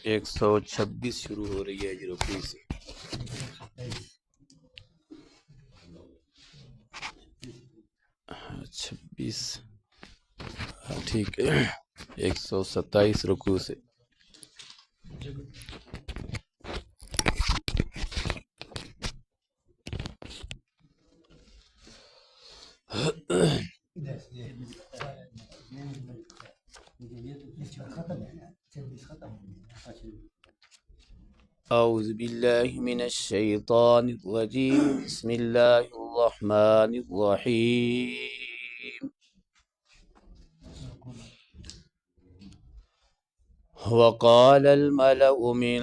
126 شروع ہو رہی ہے جی رکوع سے۔ 26 ٹھیک ہے، 127 رکوع سے۔ اعوذ باللہ من الشیطان الرجیم، بسم اللہ الرحمن الرحیم۔ وقال الملأ من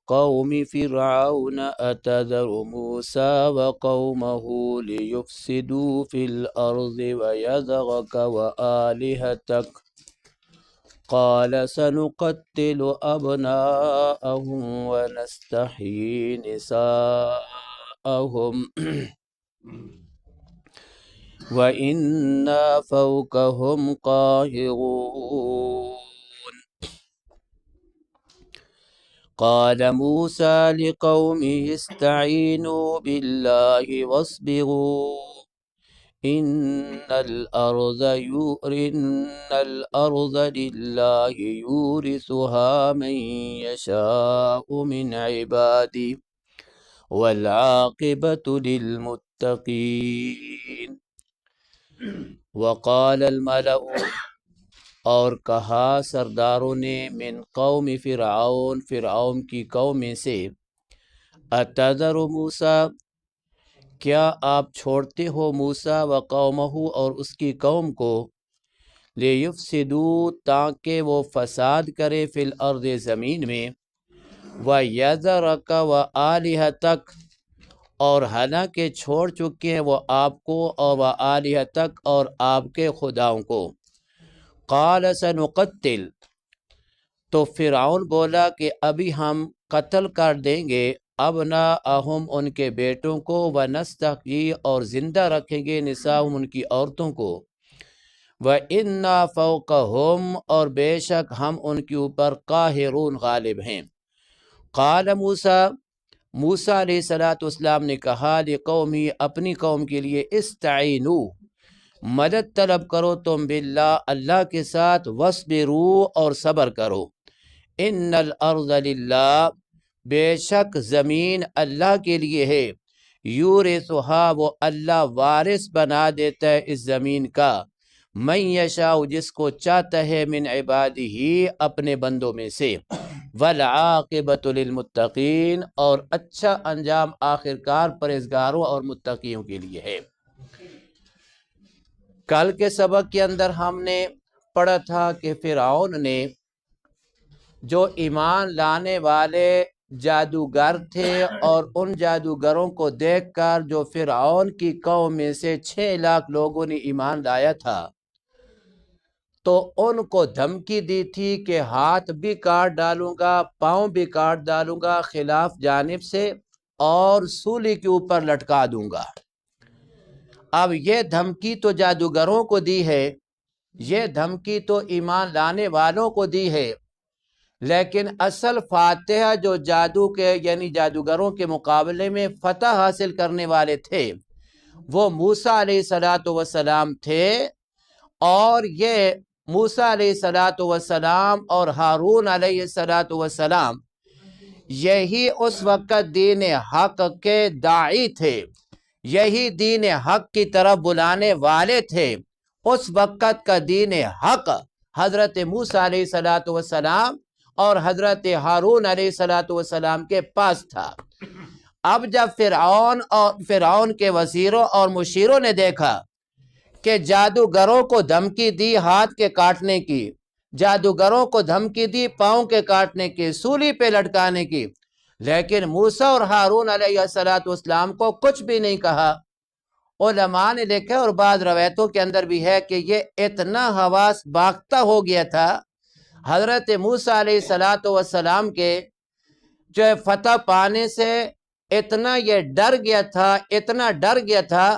قوم فرعون أتذر موسى وقومه ليفسدوا في الأرض ويذرك وآلهتك قال سنقتل أبناءهم ونستحيي نساءهم وإنا فوقهم قاهرون۔ قال موسى لقومه استعينوا بالله واصبروا إن الأرض لله يورثها من يشاء من عباده والعاقبة للمتقين۔ وقال الملأ، اور کہا سرداروں نے، من قوم فرعون، فرعون کی قوم میں سے، اتذر موسیٰ، کیا آپ چھوڑتے ہو موسیٰ و قومہ اور اس کی قوم کو، لیفسدوا تاکہ وہ فساد کرے فی الارض زمین میں، ویذرک وآلہتک اور حالانکہ چھوڑ چکے ہیں وہ آپ کو، اور وآلہتک اور آپ کے خداؤں کو۔ قال سنقتل، تو فرعون بولا کہ ابھی ہم قتل کر دیں گے، ابناءہم ان کے بیٹوں کو، ونستحیی اور زندہ رکھیں گے نساءہم ان کی عورتوں کو، وَإِنَّا فَوْقَهُمْ اور بے شک ہم ان کے اوپر قاہرون غالب ہیں۔ قال موسیٰ، موسیٰ علیہ السلام نے کہا لقومی اپنی قوم کے لیے، استعینوا مدد طلب کرو تم باللہ اللہ کے ساتھ، وَاصْبِرُوا اور صبر کرو، ان الارض للہ بے شک زمین اللہ کے لیے ہے، یورثھا وہ اللہ وارث بنا دیتا ہے اس زمین کا، من یشاء جس کو چاہتا ہے، من عبادہ اپنے بندوں میں سے، والعاقبۃ للمتقین اور اچھا انجام آخرکار پرہیزگاروں اور متقیوں کے لیے ہے۔ کل کے سبق کے اندر ہم نے پڑھا تھا کہ فرعون نے جو ایمان لانے والے جادوگر تھے اور ان جادوگروں کو دیکھ کر جو فرعون کی قوم میں سے 6 لاکھ لوگوں نے ایمان لایا تھا، تو ان کو دھمکی دی تھی کہ ہاتھ بھی کاٹ ڈالوں گا، پاؤں بھی کاٹ ڈالوں گا خلاف جانب سے، اور سولی کے اوپر لٹکا دوں گا۔ اب یہ دھمکی تو جادوگروں کو دی ہے، یہ دھمکی تو ایمان لانے والوں کو دی ہے، لیکن اصل فاتحہ جو جادو کے یعنی جادوگروں کے مقابلے میں فتح حاصل کرنے والے تھے وہ موسیٰ علیہ السلام تھے، اور یہ موسیٰ علیہ السلام اور ہارون علیہ السلام یہی اس وقت دین حق کے داعی تھے، یہی دین حق کی طرف بلانے والے تھے۔ اس وقت کا دین حق حضرت موسیٰ علیہ السلام اور حضرت ہارون علیہ السلام کے پاس تھا۔ اب جب فرعون کے وزیروں اور مشیروں نے دیکھا کہ جادوگروں کو دھمکی دی ہاتھ کے کاٹنے کی، جادوگروں کو دھمکی دی پاؤں کے کاٹنے کی، سولی پہ لٹکانے کی، لیکن موسیٰ اور ہارون علیہ السلام کو کچھ بھی نہیں کہا۔ علماء نے لکھا اور بعض روایتوں کے اندر بھی ہے کہ یہ اتنا حواس باختہ ہو گیا تھا حضرت موسیٰ علیہ السلام کے جو فتح پانے سے، اتنا یہ ڈر گیا تھا، اتنا ڈر گیا تھا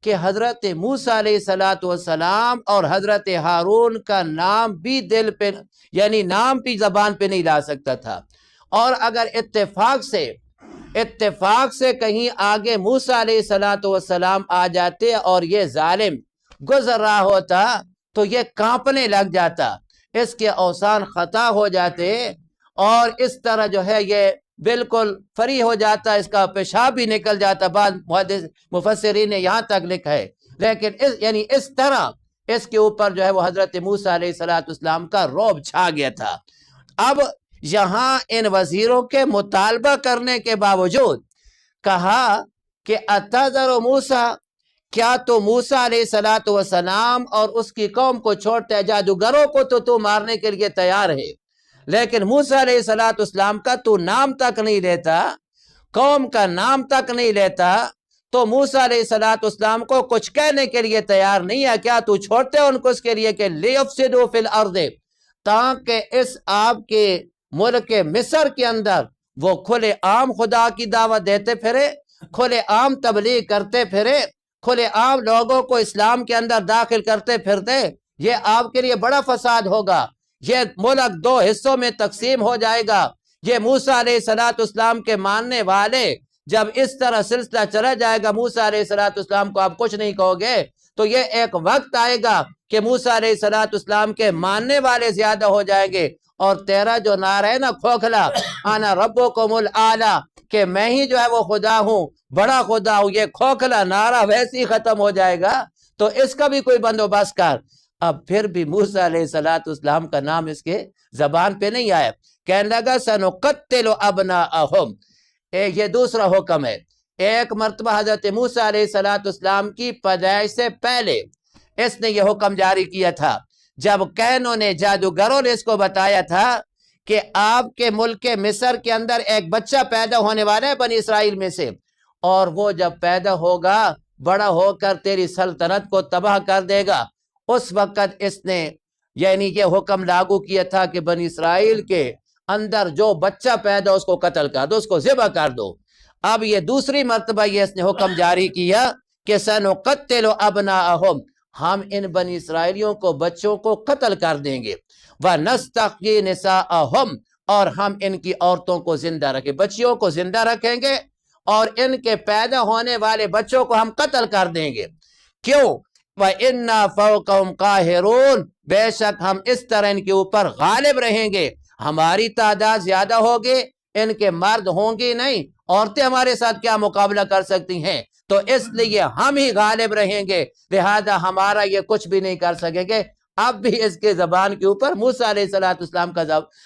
کہ حضرت موسیٰ علیہ السلام اور حضرت ہارون کا نام بھی دل پہ یعنی نام بھی زبان پہ نہیں لا سکتا تھا، اور اگر اتفاق سے کہیں آگے موسیٰ علیہ السلام آ جاتے اور یہ ظالم گزر رہا ہوتا تو یہ کانپنے لگ جاتا، اس کے اوزان خطا ہو جاتے، اور اس طرح جو ہے یہ بالکل فری ہو جاتا، اس کا پیشاب بھی نکل جاتا، بعض مفسرین نے یہاں تک لکھا ہے۔ لیکن اس طرح اس کے اوپر جو ہے وہ حضرت موسیٰ علیہ السلام کا رعب چھا گیا تھا۔ اب یہاں ان وزیروں کے مطالبہ کرنے کے باوجود کہا کہ اتذر موسیٰ، کیا تو موسیٰ علیہ السلام اور اس کی قوم کو چھوڑتے، جادوگروں کو تو مارنے کے لیے تیار ہے، لیکن موسیٰ علیہ السلام کا تو نام تک نہیں لیتا، قوم کا نام تک نہیں لیتا، تو موسیٰ علیہ السلام کو کچھ کہنے کے لیے تیار نہیں ہے، کیا تو چھوڑتے ان کو اس کے لیے کہ لیفسدوا فی الارض، تاکہ اس آپ کے ملک مصر کے اندر وہ کھلے عام خدا کی دعوت دیتے پھرے، کھلے عام تبلیغ کرتے پھرے، کھلے عام لوگوں کو اسلام کے اندر داخل کرتے پھرتے، یہ آپ کے لیے بڑا فساد ہوگا، یہ ملک دو حصوں میں تقسیم ہو جائے گا۔ یہ موسیٰ علیہ السلام کے ماننے والے جب اس طرح سلسلہ چلا جائے گا، موسیٰ علیہ السلام کو آپ کچھ نہیں کہو گے، تو یہ ایک وقت آئے گا کہ موسیٰ علیہ السلام کے ماننے والے زیادہ ہو جائیں گے، اور تیرا جو نعرہ ہے نا کھوکھلا، انا ربکم الاعلی، کہ میں ہی جو ہے وہ خدا ہوں، بڑا خدا ہوں، یہ کھوکھلا نعرہ ویسے ہی ختم ہو جائے گا، تو اس کا بھی کوئی بندوبست کر۔ اب پھر بھی موسیٰ علیہ السلام کا نام اس کے زبان پہ نہیں آیا، کہنے لگا سنقتل ابناءہم، یہ دوسرا حکم ہے۔ ایک مرتبہ حضرت موسیٰ علیہ السلام کی پیدائش سے پہلے اس نے یہ حکم جاری کیا تھا، جب کہنوں نے، جادوگروں نے اس کو بتایا تھا کہ آپ کے ملک مصر کے اندر ایک بچہ پیدا ہونے والا ہے بنی اسرائیل میں سے، اور وہ جب پیدا ہوگا بڑا ہو کر تیری سلطنت کو تباہ کر دے گا، اس وقت اس نے یعنی یہ حکم لاگو کیا تھا کہ بنی اسرائیل کے اندر جو بچہ پیدا اس کو قتل کر دو، اس کو ذبح کر دو۔ اب یہ دوسری مرتبہ یہ اس نے حکم جاری کیا کہ سنقتل ابناءہم، ہم ان بنی اسرائیلیوں کو بچوں کو قتل کر دیں گے، وَنَسْتَحْيِي نِسَاءَهُمْ، اور ہم ان کی عورتوں کو زندہ رکھیں، بچیوں کو زندہ رکھیں گے، اور ان کے پیدا ہونے والے بچوں کو ہم قتل کر دیں گے۔ کیوں؟ وَإِنَّا فَوْقَهُمْ قَاهِرُونَ، بے شک ہم اس طرح ان کے اوپر غالب رہیں گے، ہماری تعداد زیادہ ہوگی، ان کے مرد ہوں گی نہیں، عورتیں ہمارے ساتھ کیا مقابلہ کر سکتی ہیں، تو اس لیے ہم ہی غالب رہیں گے، لہذا ہمارا یہ کچھ بھی نہیں کر سکیں گے۔ اب بھی اس کے زبان کے اوپر موسیٰ علیہ السلام کا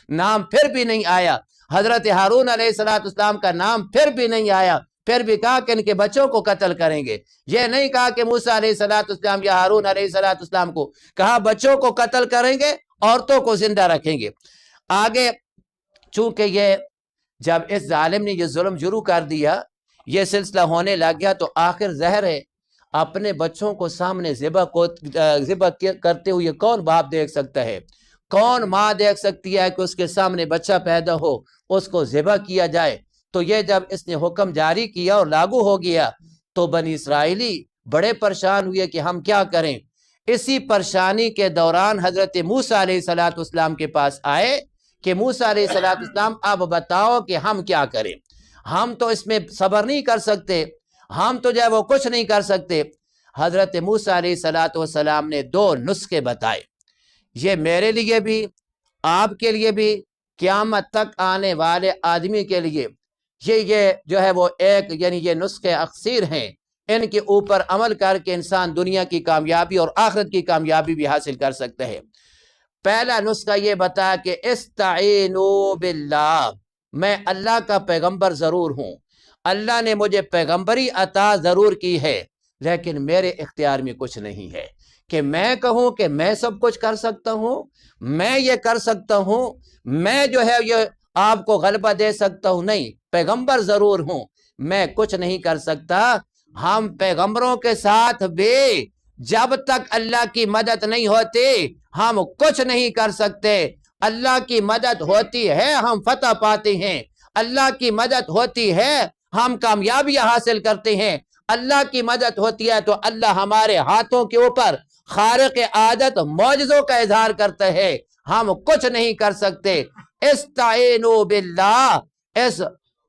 نام پھر بھی نہیں آیا، حضرت ہارون علیہ السلام کا نام پھر بھی نہیں آیا، پھر بھی کہا کہ ان کے بچوں کو قتل کریں گے، یہ نہیں کہا کہ موسیٰ علیہ السلام یا ہارون علیہ السلام کو، کہا بچوں کو قتل کریں گے، عورتوں کو زندہ رکھیں گے۔ آگے چونکہ یہ جب اس ظالم نے یہ ظلم شروع کر دیا، یہ سلسلہ ہونے لگ گیا، تو آخر ظاہر ہے اپنے بچوں کو سامنے ذبح کرتے ہوئے کون باپ دیکھ سکتا ہے، کون ماں دیکھ سکتی ہے کہ اس کے سامنے بچہ پیدا ہو، اس کو ذبح کیا جائے۔ تو یہ جب اس نے حکم جاری کیا اور لاگو ہو گیا تو بنی اسرائیلی بڑے پریشان ہوئے کہ ہم کیا کریں۔ اسی پریشانی کے دوران حضرت موسیٰ علیہ السلام کے پاس آئے کہ موسیٰ علیہ السلام اب بتاؤ کہ ہم کیا کریں، ہم تو اس میں صبر نہیں کر سکتے، ہم تو جو ہے وہ کچھ نہیں کر سکتے۔ حضرت موسیٰ علیہ السلام نے دو نسخے بتائے، یہ میرے لیے بھی آپ کے لیے بھی قیامت تک آنے والے آدمی کے لیے یہ جو ہے وہ ایک یعنی یہ نسخے اخسیر ہیں، ان کے اوپر عمل کر کے انسان دنیا کی کامیابی اور آخرت کی کامیابی بھی حاصل کر سکتا ہے۔ پہلا نسخہ یہ بتا کہ استعینوا باللہ، میں اللہ کا پیغمبر ضرور ہوں، اللہ نے مجھے پیغمبری عطا ضرور کی ہے، لیکن میرے اختیار میں کچھ نہیں ہے کہ میں کہوں کہ میں سب کچھ کر سکتا ہوں، میں یہ کر سکتا ہوں، میں جو ہے یہ آپ کو غلبہ دے سکتا ہوں، نہیں، پیغمبر ضرور ہوں، میں کچھ نہیں کر سکتا۔ ہم پیغمبروں کے ساتھ بھی جب تک اللہ کی مدد نہیں ہوتی ہم کچھ نہیں کر سکتے، اللہ کی مدد ہوتی ہے ہم فتح پاتے ہیں، اللہ کی مدد ہوتی ہے ہم کامیابی حاصل کرتے ہیں، اللہ کی مدد ہوتی ہے تو اللہ ہمارے ہاتھوں کے اوپر خارق عادت معجزوں کا اظہار کرتا ہے، ہم کچھ نہیں کر سکتے۔ استعینوا باللہ، اس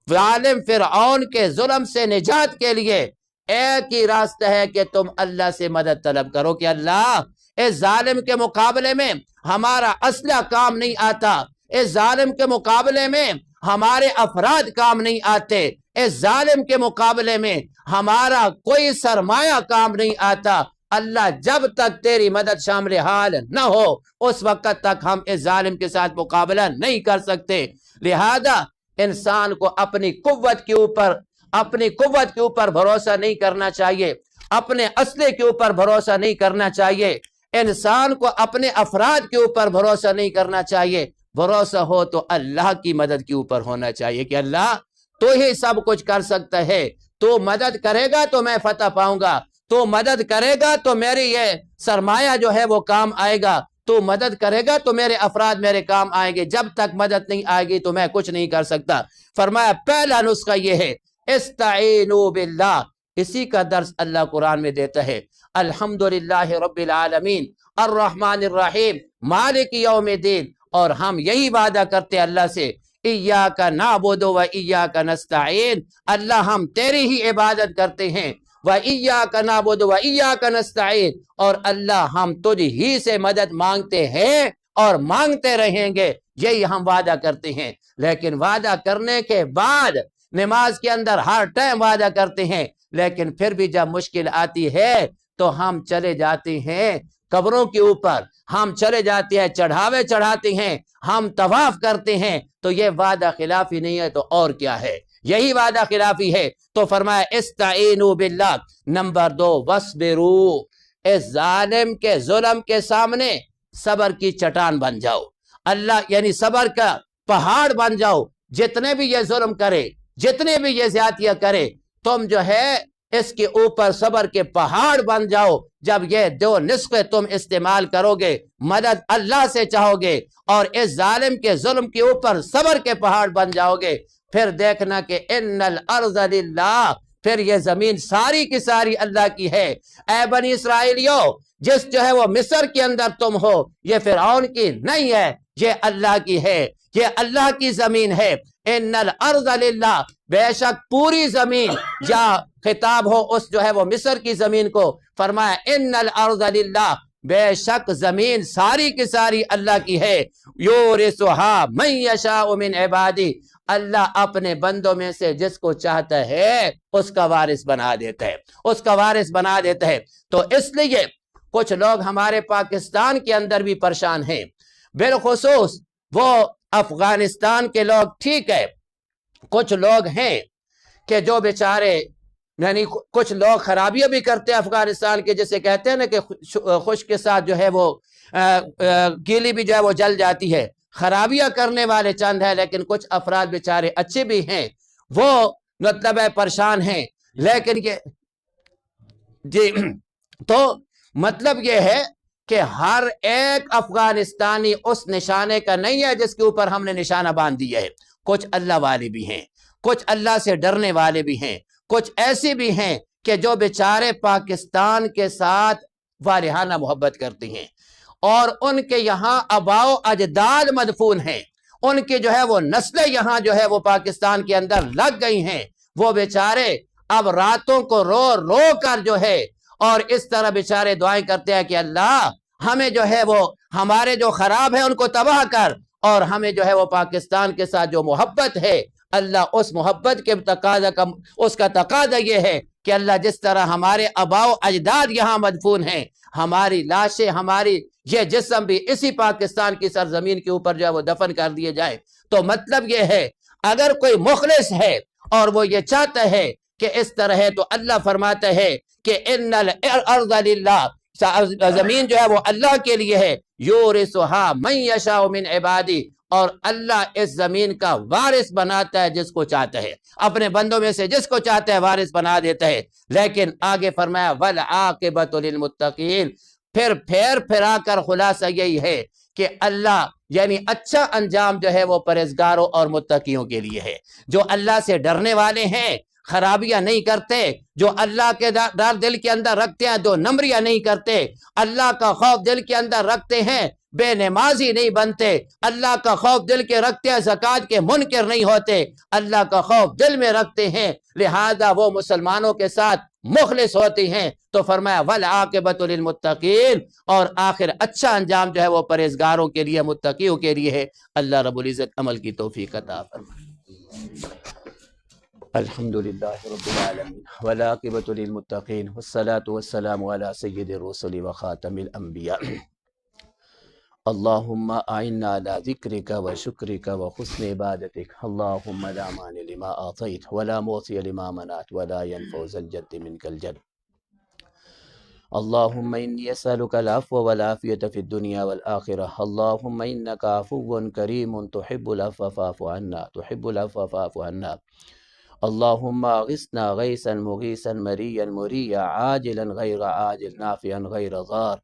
ظالم فرعون کے ظلم سے نجات کے لیے ایک ہی راستہ ہے کہ تم اللہ سے مدد طلب کرو کہ اللہ اس ظالم کے مقابلے میں ہمارا اسلحہ کام نہیں آتا، اس ظالم کے مقابلے میں ہمارے افراد کام نہیں آتے، اس ظالم کے مقابلے میں ہمارا کوئی سرمایہ کام نہیں آتا۔ اللہ جب تک تیری مدد شامل حال نہ ہو اس وقت تک ہم اس ظالم کے ساتھ مقابلہ نہیں کر سکتے۔ لہذا انسان کو اپنی قوت کے اوپر بھروسہ نہیں کرنا چاہیے، اپنے اسلحے کے اوپر بھروسہ نہیں کرنا چاہیے، انسان کو اپنے افراد کے اوپر بھروسہ نہیں کرنا چاہیے۔ بھروسہ ہو تو اللہ کی مدد کے اوپر ہونا چاہیے کہ اللہ تو ہی سب کچھ کر سکتا ہے، تو مدد کرے گا تو میں فتح پاؤں گا، تو مدد کرے گا تو میری یہ سرمایہ جو ہے وہ کام آئے گا، تو مدد کرے گا تو میرے افراد میرے کام آئیں گے، جب تک مدد نہیں آئے گی تو میں کچھ نہیں کر سکتا۔ فرمایا پہلا نسخہ یہ ہے استعینوا باللہ، اسی کا درس اللہ قرآن میں دیتا ہے۔ الحمدللہ رب العالمین الرحمن الرحیم مالک یوم الدین، اور ہم یہی وعدہ کرتے اللہ سے ایاک نعبد و ایاک نستعین، اللہ ہم تیری ہی عبادت کرتے ہیں، و ایاک نعبد و ایاک نستعین، اور اللہ ہم تجھ ہی سے مدد مانگتے ہیں اور مانگتے رہیں گے، یہی ہم وعدہ کرتے ہیں۔ لیکن وعدہ کرنے کے بعد نماز کے اندر ہر ٹائم وعدہ کرتے ہیں، لیکن پھر بھی جب مشکل آتی ہے تو ہم چلے جاتے ہیں قبروں کے اوپر، ہم چلے جاتے ہیں چڑھاوے چڑھاتے ہیں، ہم طواف کرتے ہیں، تو یہ وعدہ خلافی نہیں ہے تو اور کیا ہے؟ یہی وعدہ خلافی ہے۔ تو فرمایا استعینوا باللہ۔ نمبر 2 وصبروا، اس ظالم کے ظلم کے سامنے صبر کی چٹان بن جاؤ، اللہ یعنی صبر کا پہاڑ بن جاؤ۔ جتنے بھی یہ ظلم کرے، جتنے بھی یہ زیادتیاں کرے، تم جو ہے اس کے اوپر صبر کے پہاڑ بن جاؤ۔ جب یہ دو نسخے تم استعمال کرو گے، مدد اللہ سے چاہو گے اور اس ظالم کے ظلم کے اوپر صبر کے پہاڑ بن جاؤ گے، پھر دیکھنا کہ ان الارض للہ، پھر یہ زمین ساری کی ساری اللہ کی ہے۔ اے بنی اسرائیلیو، جس جو ہے وہ مصر کے اندر تم ہو، یہ فرعون کی نہیں ہے، یہ اللہ کی ہے، یہ اللہ کی زمین ہے۔ ان الارض للہ، بے شک پوری زمین، یا خطاب ہو اس جو ہے وہ مصر کی زمین کو، فرمایا ان الارض للہ، بے شک زمین ساری کی ساری اللہ کی ہے۔ یورثھا من یشاء من عبادی، اللہ اپنے بندوں میں سے جس کو چاہتا ہے اس کا وارث بنا دیتا ہے، اس کا وارث بنا دیتا ہے۔ تو اس لیے کچھ لوگ ہمارے پاکستان کے اندر بھی پریشان ہیں، بالخصوص وہ افغانستان کے لوگ، ٹھیک ہے، کچھ لوگ ہیں کہ جو بیچارے یعنی کچھ لوگ خرابیاں بھی کرتے ہیں افغانستان کے، جسے کہتے ہیں نا کہ خوش کے ساتھ جو ہے وہ گیلی بھی جو ہے وہ جل جاتی ہے۔ خرابیاں کرنے والے چند ہیں، لیکن کچھ افراد بیچارے اچھے بھی ہیں، وہ مطلب ہے پریشان ہیں۔ لیکن یہ جی تو مطلب یہ ہے کہ ہر ایک افغانستانی اس نشانے کا نہیں ہے جس کے اوپر ہم نے نشانہ باندھ دیا ہے۔ کچھ اللہ والے بھی ہیں، کچھ اللہ سے ڈرنے والے بھی ہیں، کچھ ایسے بھی ہیں کہ جو بیچارے پاکستان کے ساتھ وارحانہ محبت کرتے ہیں، اور ان کے یہاں آباء و اجداد مدفون ہیں، ان کی جو ہے وہ نسلیں یہاں جو ہے وہ پاکستان کے اندر لگ گئی ہیں۔ وہ بیچارے اب راتوں کو رو رو کر جو ہے اور اس طرح بیچارے دعائیں کرتے ہیں کہ اللہ ہمیں جو ہے وہ ہمارے جو خراب ہیں ان کو تباہ کر، اور ہمیں جو ہے وہ پاکستان کے ساتھ جو محبت ہے، اللہ اس محبت کے تقاضا کا اس کا تقاضا یہ ہے کہ اللہ جس طرح ہمارے آباء و اجداد یہاں مدفون ہیں، ہماری لاشیں، ہماری یہ جسم بھی اسی پاکستان کی سرزمین کے اوپر جو ہے وہ دفن کر دیے جائے۔ تو مطلب یہ ہے اگر کوئی مخلص ہے اور وہ یہ چاہتا ہے کہ اس طرح ہے، تو اللہ فرماتا ہے کہ ان الارض للہ، زمین جو ہے وہ اللہ کے لیے ہے، یورثھا من یشاء من عبادی، اور اللہ اس زمین کا وارث بناتا ہے جس کو چاہتا ہے، اپنے بندوں میں سے جس کو چاہتا ہے وارث بنا دیتا ہے۔ لیکن آگے فرمایا والعاقبۃ للمتقین، پھر پھیر پھرا کر خلاصہ یہی ہے کہ اللہ یعنی اچھا انجام جو ہے وہ پرہیزگاروں اور متقیوں کے لیے ہے۔ جو اللہ سے ڈرنے والے ہیں، خرابیاں نہیں کرتے، جو اللہ کے ڈر دل کے اندر رکھتے ہیں 2 نمبریاں نہیں کرتے، اللہ کا خوف دل کے اندر رکھتے ہیں بے نمازی نہیں بنتے، اللہ کا خوف دل کے رکھتے ہیں زکوٰۃ کے منکر نہیں ہوتے، اللہ کا خوف دل میں رکھتے ہیں لہذا وہ مسلمانوں کے ساتھ مخلص ہوتی ہیں۔ تو فرمایا والعاقبۃ للمتقین، اور آخر اچھا انجام جو ہے وہ پرہیزگاروں کے لیے، متقیوں کے لیے ہے۔ اللہ رب العزت عمل کی توفیق عطا فرمائے۔ الحمدللہ رب العالمین والعاقبۃ للمتقین والصلاة والسلام علی سید الرسل وخاتم الانبیاء۔ اللہم اعنا علی ذکرک وشکرک وحسن عبادتک، اللہم لا مانع لما اعطیت ولا معطی لما منعت ولا ينفع ذا الجد منک الجد۔ اللہم انی اسألک العفو والعافیة فی الدنیا والآخرہ، اللہم انک عفو کریم تحب العفو فاعف عنا، تحب العفو فاعف عنا۔ اللہم اغثنا غیثا مغیثا مریا مریا عاجلا غیر عاجل نافعا غیر ضار۔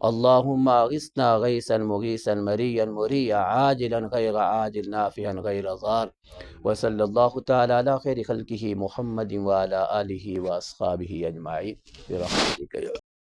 اللہم اغثنا غیثا مغیثا مریا مریا عاجلا غیر عاجل نافعا غیر ضار۔ وصلی اللہ تعالی علی خیر خلقہ محمد وعلی آلہ واصحابہ اجمعین برحمتک یا